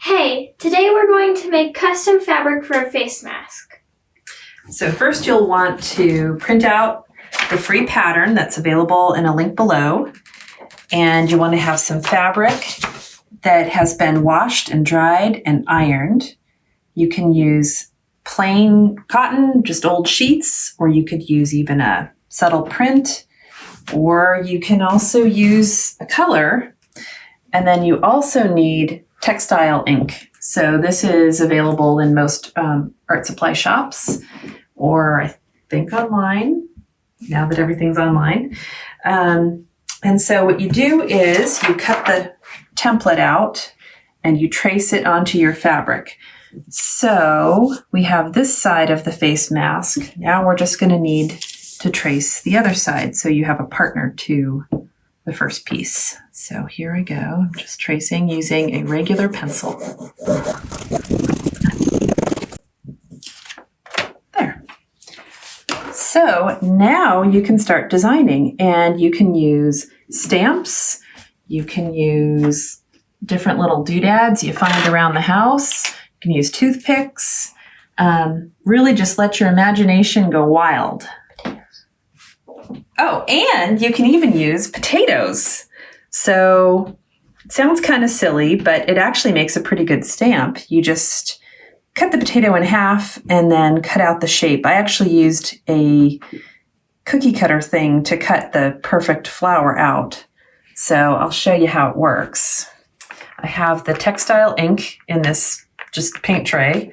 Hey, today we're going to make custom fabric for a face mask. So first you'll want to print out the free pattern that's available in a link below. And you want to have some fabric that has been washed and dried and ironed. You can use plain cotton, just old sheets, or you could use even a subtle print, or you can also use a color. And then you also need textile ink. So this is available in most art supply shops, or I think online, now that everything's online. And so what you do is you cut the template out and you trace it onto your fabric. So we have this side of the face mask. Now we're just going to need to trace the other side. So you have a partner to the first piece. So here I go. I'm just tracing using a regular pencil. There. So now you can start designing, and you can use stamps. You can use different little doodads you find around the house. You can use toothpicks. Really just let your imagination go wild. Oh, and you can even use potatoes. So it sounds kind of silly, but it actually makes a pretty good stamp. You just cut the potato in half and then cut out the shape. I actually used a cookie cutter thing to cut the perfect flower out. So I'll show you how it works. I have the textile ink in this just paint tray.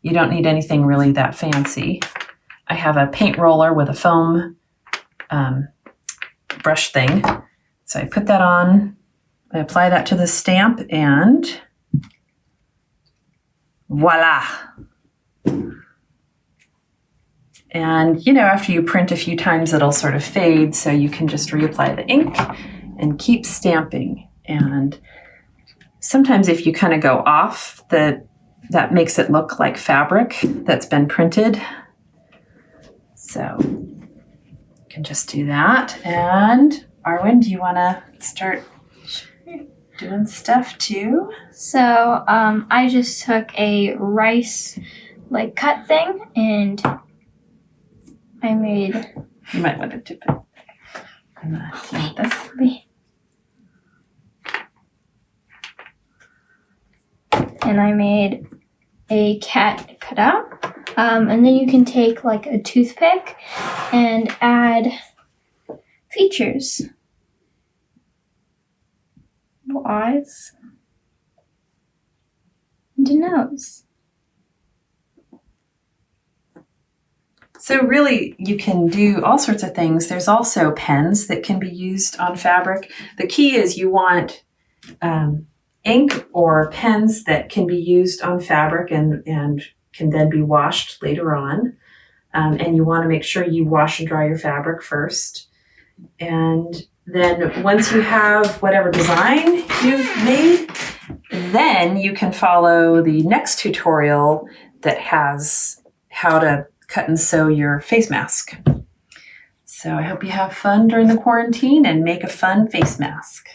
You don't need anything really that fancy. I have a paint roller with a foam brush thing. So I put that on, I apply that to the stamp, and voila. And after you print a few times, it'll sort of fade, so you can just reapply the ink and keep stamping. And sometimes if you kind of go off, that makes it look like fabric that's been printed. So can just do that. And Arwen, do you want to start doing stuff too? So I just took a rice cut thing and I made... You might want to dip it in this. And I made a cat cutout. And then you can take a toothpick and add features. Little eyes. And a nose. So really, you can do all sorts of things. There's also pens that can be used on fabric. The key is you want ink or pens that can be used on fabric and can then be washed later on. And you want to make sure you wash and dry your fabric first. And then once you have whatever design you've made, then you can follow the next tutorial that has how to cut and sew your face mask. So I hope you have fun during the quarantine and make a fun face mask.